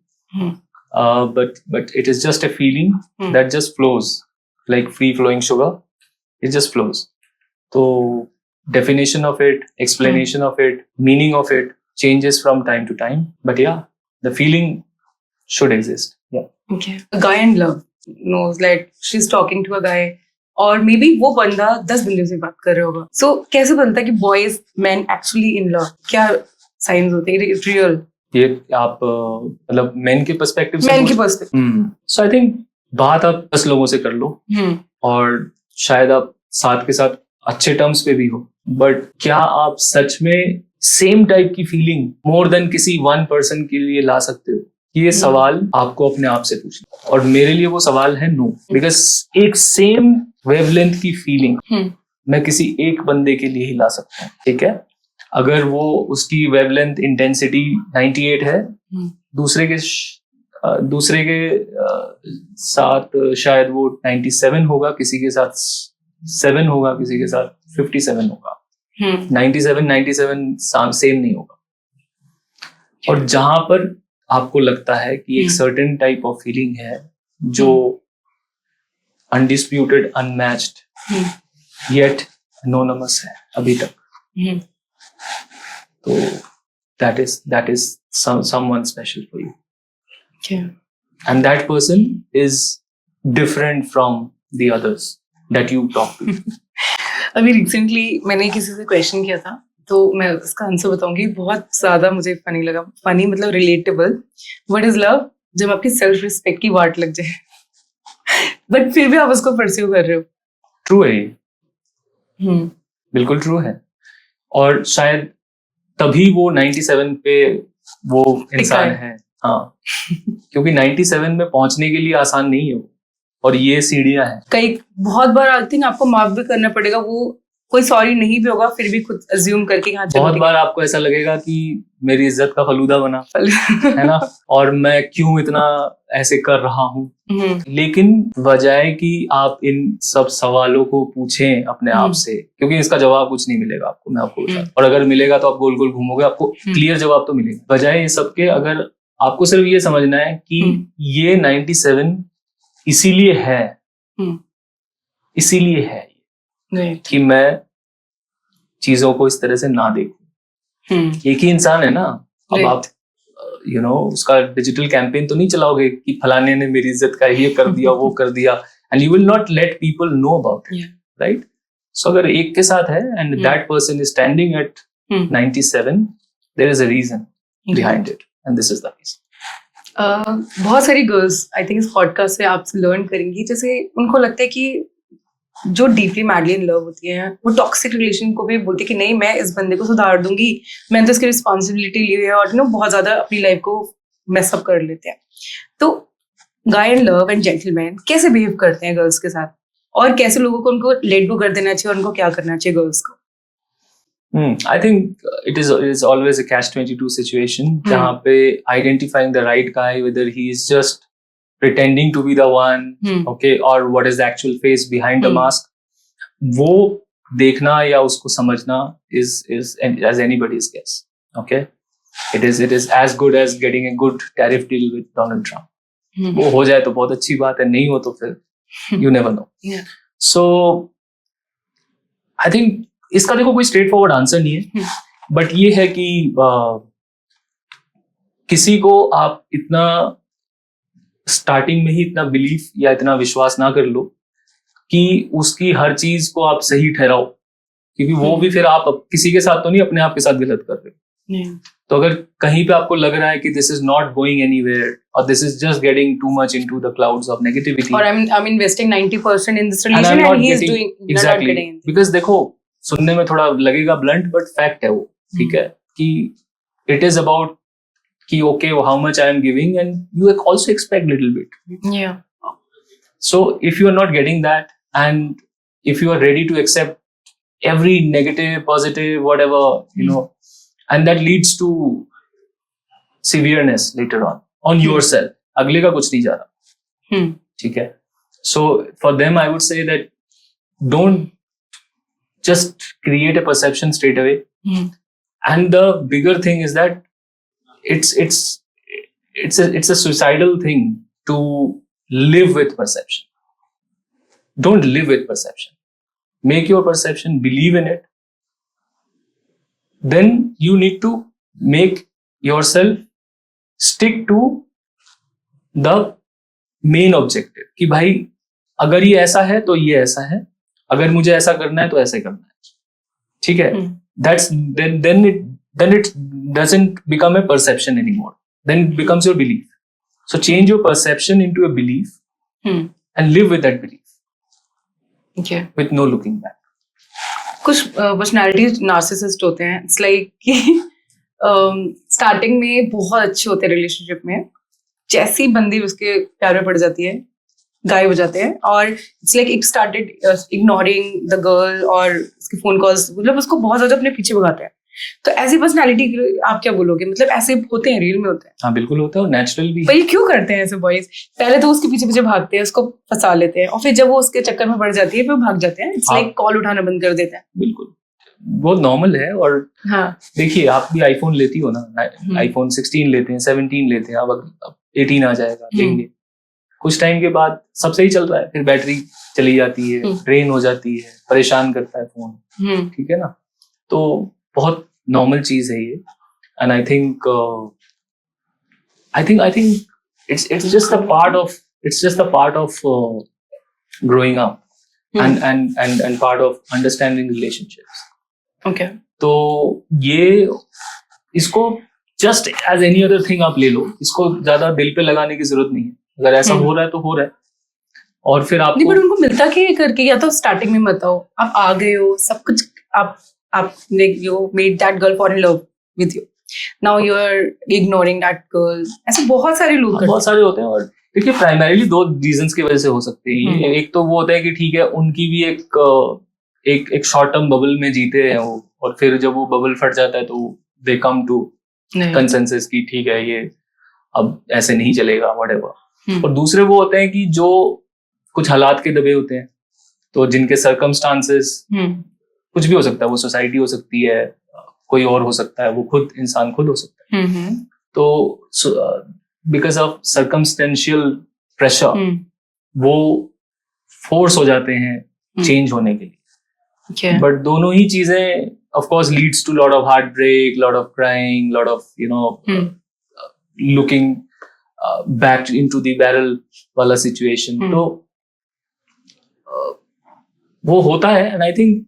but it is just a feeling that just flows like free flowing sugar. It just flows. So definition of it, explanation of it, meaning of it changes from time to time. But yeah, the feeling should exist. Yeah. Okay. A guy in love knows like she's talking to a guy, और may be वो बंदा 10 बंदों से बात कर रहा होगा. सो कैसे बनता है कि boys man actually in love? क्या साइंस होते हैं रियल? ये आप मतलब मेन के पर्सपेक्टिव से, मैन के पर्सपेक्टिव. सो आई थिंक बात आप 10 लोगों से कर लो और शायद आप साथ के साथ अच्छे टर्म्स पे भी हो, बट क्या आप सच में सेम टाइप की फीलिंग मोर देन किसी वन पर्सन के लिए ला सकते हो? ये सवाल आपको अपने आप से पूछना, और मेरे लिए वो सवाल है नो. बिकॉज एक सेम वेवलेंथ की फीलिंग मैं किसी एक बंदे के लिए ही ला सकता हूँ. ठीक है, अगर वो उसकी वेवलेंथ इंटेंसिटी 98 है, दूसरे के साथ शायद वो 97 होगा, किसी के साथ 7 होगा, किसी के साथ 57 होगा. 97 सेम नहीं होगा. और जहां पर आपको लगता है कि एक सर्टेन टाइप ऑफ फीलिंग है जो अनडिस्प्यूटेड, अनमैच्ड, येट एनोनिमस है अभी तक, तो that is someone special for you. Okay. And that person is different from the others that you talk to. अभी रिसेंटली मैंने किसी से क्वेश्चन किया था, तो मैं उसका आंसर बताऊंगी. बहुत ज्यादा मुझे फनी लगा. फनी मतलब रिलेटेबल. What is love? जब आपकी सेल्फ रिस्पेक्ट की वाट लग जाए बट फिर भी आप उसको परस्यू कर रहे हो. ट्रू है ये. बिल्कुल ट्रू है. और शायद तभी वो 97 पे वो इंसान है. हाँ. क्योंकि 97 में पहुंचने के लिए आसान नहीं है वो, और ये सीढ़ियां हैं. कई बहुत बार आई थिंक आपको माफ भी करना पड़ेगा. वो कोई सॉरी नहीं भी होगा, फिर भी खुद अज्यूम करके हाँ चलो. बहुत बार आपको ऐसा लगेगा कि मेरी इज्जत का फलूदा बना है ना, और मैं क्यों इतना ऐसे कर रहा हूँ. लेकिन बजाय कि आप इन सब सवालों को पूछें अपने आप से, क्योंकि इसका जवाब कुछ नहीं मिलेगा आपको, मैं आपको बता, और अगर मिलेगा तो आप गोल गोल घूमोगे, आपको क्लियर जवाब तो मिलेगा. बजाय ये सबके अगर आपको सिर्फ ये समझना है कि ये 97 इसीलिए है, इसीलिए है कि मैं चीजों को इस तरह से ना देखूं. एक ही इंसान है ना. अब आप उसका डिजिटल कैंपेन तो नहीं चलाओगे कि फलाने ने मेरी इज्जत का ये कर दिया, वो कर दिया, and you will not let people know about it, right? So अगर एक के साथ है and that person is standing at 97, there is a reason behind it, and this is the reason. बहुत सारी गर्ल्स आई थिंक इस podcast से आपसे लर्न करेंगी. जैसे उनको लगता है कि जो डीपली मैडली इन लव होती है वो टॉक्सिक रिलेशन को भी बोलती है कि नहीं मैं इस बंदे को सुधार दूंगी, मैंने तो इसकी रिस्पॉन्सिबिलिटी ली है, और बहुत ज्यादा अपनी लाइफ को मेसअप कर लेते हैं. तो गाय इन लव एंड जेंटलमैन कैसे बिहेव करते हैं गर्ल्स के साथ, और कैसे लोगों को उनको लेट गो कर देना चाहिए, और उनको क्या करना चाहिए गर्ल्स को? I think it is always a catch-22 situation, जहाँ पे identifying the right guy, whether he is just pretending to be the one, okay, or what is the actual face behind the mask, वो देखना या उसको समझना is as anybody's guess. Okay, it is as good as getting a good tariff deal with Donald Trump. वो हो जाए तो बहुत अच्छी बात है, नहीं हो तो फिर you never know. So I think इसका देखो कोई स्ट्रेट फॉरवर्ड आंसर नहीं है, बट ये है कि किसी को आप इतना स्टार्टिंग में ही इतना बिलीफ या इतना विश्वास ना कर लो कि उसकी हर चीज को आप सही ठहराओ, क्योंकि वो भी फिर आप किसी के साथ तो नहीं, अपने आप के साथ गलत कर रहे हो. तो अगर कहीं पे आपको लग रहा है कि this is not going anywhere, और this is just getting too much into the clouds of negativity, और I'm investing 90% in this relation and he is doing exactly, because देखो सुनने में थोड़ा लगेगा ब्लंट, बट फैक्ट है वो. ठीक है कि इट इज अबाउट कि okay how much I am giving and you also expect little bit. So if you are not getting that, and if you are ready to accept every negative, positive, whatever, and that leads to severeness later on yourself. अगले का कुछ नहीं जा रहा, ठीक है. So for them, I would say that don't just create a perception straight away. And the bigger thing is that it's a suicidal thing to live with perception. Don't live with perception. Make your perception, believe in it. Then you need to make yourself stick to the main objective. कि भाई अगर ये ऐसा है तो ये ऐसा है, अगर मुझे ऐसा करना है तो ऐसे करना है, ठीक है. That's then it doesn't become a perception anymore. Then it becomes your belief. So change your perception into a belief and live with that belief. Okay. With no looking back. कुछ पर्सनालिटी नार्सिसिस्ट होते हैं. It's like कि starting में बहुत अच्छे होते हैं relationship में, जैसी बंदी उसके प्यार में पड़ जाती है गायब हो जाते हैं, और it's like it started ignoring the girl और उसके फोन कॉल्स, मतलब उसको बहुत ज्यादा अपने पीछे भगाते हैं. तो ऐसी पर्सनालिटी आप क्या बोलोगे, मतलब ऐसे होते हैं, रियल में होते हैं? हाँ बिल्कुल होता है, नेचुरल भी. पर ये क्यों करते हैं ऐसे बॉयज? पहले तो उसके पीछे पीछे भागते हैं, उसको फंसा लेते हैं, और फिर जब वो उसके चक्कर में पड़ जाती है फिर भाग जाते हैं. इट्स लाइक कॉल उठाना बंद कर देते हैं. बिल्कुल, बहुत नॉर्मल है. और हाँ, देखिए आप भी आईफोन लेती हो ना, आईफोन 16 लेते हैं, 17 लेते हैं, अब 18 आ जाएगा, लेंगे. कुछ टाइम के बाद सब सही चल रहा है, फिर बैटरी चली जाती है, ड्रेन हो जाती है, परेशान करता है फोन, ठीक है ना. तो बहुत नॉर्मल चीज है ये. And I think it's just a part of growing up and part of understanding relationships. Okay. तो ये इसको just as any other thing आप ले लो, इसको ज्यादा दिल पे लगाने की जरूरत नहीं है. अगर ऐसा हो रहा है तो हो रहा है, और फिर आपको नहीं, पर उनको मिलता क्या है करके? या तो स्टार्टिंग में मत आओ, आप आ गए हो, सब कुछ आपने you made that girl fall in love with you, now you are ignoring that girl. ऐसे बहुत सारे लोग बहुत सारे होते हैं. और देखिए प्राइमरीली 2 रीजंस की वजह से हो सकते हैं. एक तो वो होता है कि ठीक है, उनकी भी एक शॉर्ट टर्म बबल में जीते हैं वो, और फिर जब वो बबल फट जाता है तो दे कम टू कंसेंसस की ठीक है ये अब ऐसे नहीं चलेगा, व्हाटएवर. और दूसरे वो होते हैं कि जो कुछ हालात के दबे होते हैं, तो जिनके सर्कमस्टांसेस कुछ भी हो सकता है, वो सोसाइटी हो सकती है, कोई और हो सकता है, वो खुद इंसान खुद हो सकता है. तो बिकॉज ऑफ सर्कमस्टेंशियल प्रेशर वो फोर्स हो जाते हैं चेंज होने के लिए. बट दोनों ही चीजें of course leads to lot of heart break, lot of crying, lot of looking back into the barrel वाला सिचुएशन. तो वो होता है. And I think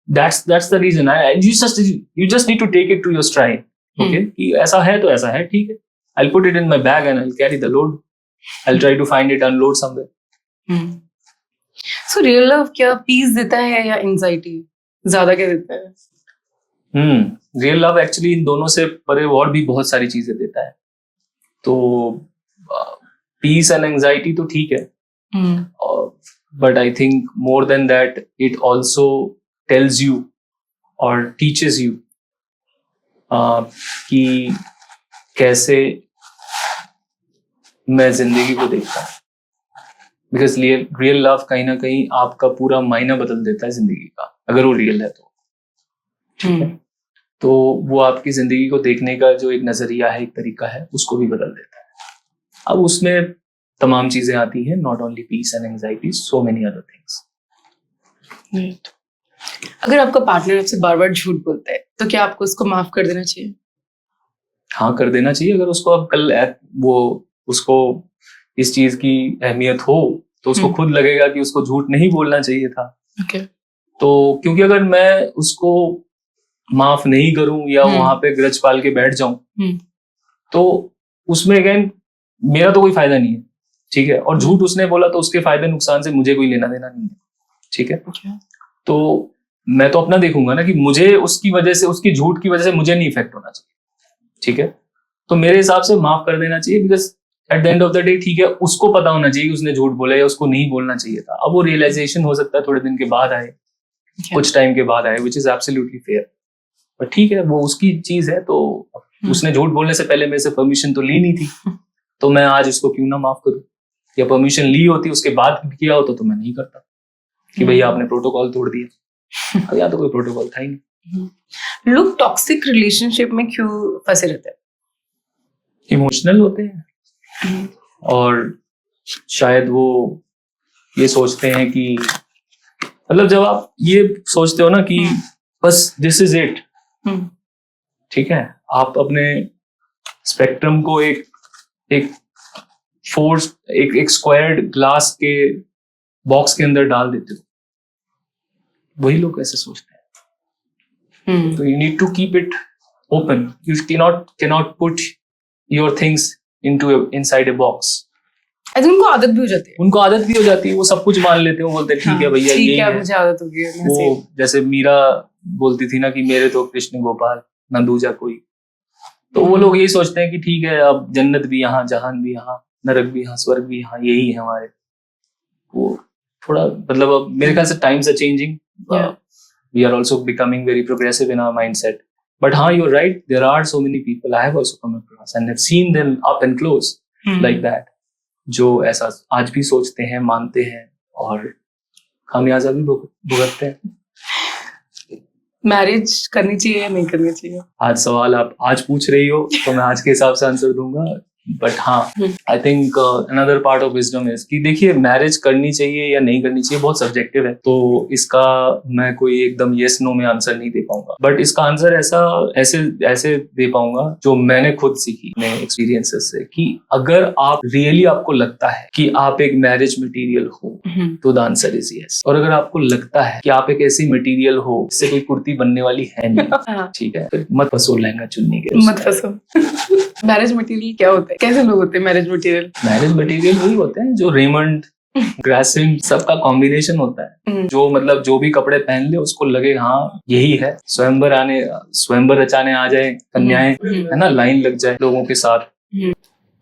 that's the reason. You just need to take it to your stride. Okay, कि ऐसा है तो ऐसा है, ठीक है. I'll put it in my bag and I'll carry the load. I'll try to find it unload somewhere. So real love क्या peace देता है या anxiety? ज्यादा क्या देता है? Real love actually इन दोनों से परे और भी बहुत सारी चीजें देता है. तो peace and anxiety तो ठीक है. But I think more than that, it also tells you or teaches you कि कैसे मैं जिंदगी को देखता हूँ. बिकॉज रियल लव कहीं ना कहीं आपका पूरा मायना बदल देता है जिंदगी का, अगर वो रियल है तो. ठीक है, तो वो आपकी जिंदगी को देखने का जो एक नजरिया है, एक तरीका है, उसको भी बदल देता है. अब उसमें तमाम चीजें आती हैं, not only peace and anxiety, so many other things. अगर आपका पार्टनर आपसे बार बार झूठ बोलता है तो क्या आपको उसको माफ कर देना चाहिए? हाँ, कर देना चाहिए. अगर उसको अब कल वो उसको इस चीज की अहमियत हो तो उसको खुद लगेगा कि उसको झूठ नहीं बोलना चाहिए था. Okay. तो क्योंकि अगर मैं उसको माफ नहीं करूं या वहां पे ग्रज पाल के बैठ जाऊं तो उसमें अगेन मेरा तो कोई फायदा नहीं है. ठीक है, और झूठ उसने बोला तो उसके फायदे नुकसान से मुझे कोई लेना देना नहीं है. ठीक है, तो मैं तो अपना देखूंगा ना कि मुझे उसकी वजह से, उसकी झूठ की वजह से मुझे नहीं इफेक्ट होना चाहिए. ठीक है, तो मेरे हिसाब से माफ कर देना चाहिए. Because at the end of the day ठीक है, उसको पता होना चाहिए उसने झूठ बोला या उसको नहीं बोलना चाहिए था। अब वो रियलाइजेशन हो सकता है थोड़े दिन के बाद आए, कुछ टाइम के बाद आए, which is absolutely fair. But ठीक है, वो उसकी चीज है, तो उसने झूठ बोलने से पहले मेरे से परमिशन तो ली नहीं थी, तो मैं आज उसको क्यों ना माफ करूं, या परमिशन ली होती उसके बाद किया होता तो मैं नहीं करता कि भैया आपने प्रोटोकॉल तोड़ दिया, या तो कोई प्रोटोकॉल था ही नहीं। लोग टॉक्सिक रिलेशनशिप में क्यों फंसे रहते हैं? इमोशनल होते हैं, और शायद वो ये सोचते हैं कि, मतलब जब आप ये सोचते हो ना कि बस दिस इज इट, ठीक है, आप अपने स्पेक्ट्रम को एक फोर्स एक स्क्वायर्ड ग्लास के बॉक्स के अंदर डाल देते हो, वही लोग ऐसे सोचते हैं। तो you need to keep it open, you cannot put your things inside a box. I think उनको आदत भी हो जाती है। उनको आदत भी हो जाती है, वो सब कुछ मान लेते हैं, वो बोलते हैं ठीक है भैया ठीक ये है, है, मुझे आदत हो गई है। वो जैसे मीरा बोलती थी ना कि मेरे तो कृष्ण गोपाल ना दूजा कोई, तो वो लोग यही सोचते हैं कि ठीक है, अब जन्नत भी यहाँ, जहान भी यहाँ, नरक भी यहाँ, स्वर्ग भी यहाँ, यही है हमारे। वो थोड़ा मतलब अब मेरे ख्याल से times are changing, we are also becoming very progressive in our mindset. But हाँ, you are right, there are so many people, I have also come across and have seen them up and close like that, जो ऐसा आज भी सोचते हैं, मानते हैं, और खामियाजा भी भुगतते हैं। मैरिज करनी चाहिए या नहीं करनी चाहिए? आज सवाल आप आज पूछ रही हो तो मैं आज के हिसाब से आंसर दूंगा, बट हाँ, I think another part of wisdom is कि देखिए, मैरिज करनी चाहिए या नहीं करनी चाहिए बहुत सब्जेक्टिव है, तो इसका मैं कोई एकदम येस नो में आंसर नहीं दे पाऊंगा। बट इसका आंसर ऐसे दे पाऊंगा जो मैंने खुद सीखी अपने एक्सपीरियंसेस से, कि अगर आप रियली आपको लगता है कि आप एक मैरिज मटेरियल हो तो द आंसर इज यस, और अगर आपको लगता है कि आप एक ऐसी मटेरियल हो जिससे कोई कुर्ती बनने वाली है नहीं, ठीक है, फिर मत फंसो लहंगा चुन्नी के, मत फंसो। मैरिज मटेरियल क्या होता है? कैसे लोग होते हैं मैरिज मटेरियल? मैरिज मटेरियल वही होते हैं जो रेमंड, ग्रासिम, सबका कॉम्बिनेशन होता है, जो मतलब जो भी कपड़े पहन ले उसको लगे हाँ यही है, स्वयंवर रचाने आ जाए कन्याएं, है ना, लाइन लग जाए लोगों के साथ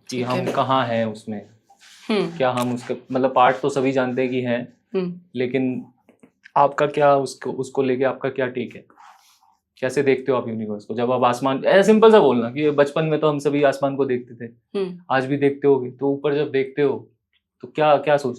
कि हम कहाँ हैं उसमें, क्या हम उसके मतलब पार्ट तो सभी जानते हैं कि हैं, लेकिन आपका क्या उसको लेके आपका क्या टेक है, कैसे देखते हो आप यूनिवर्स को? जब आप आसमान, सिंपल सा बोलना कि बचपन में तो हम सभी आसमान को देखते थे, आज भी देखते होगे, तो ऊपर जब देखते हो तो क्या क्या सोचते हो?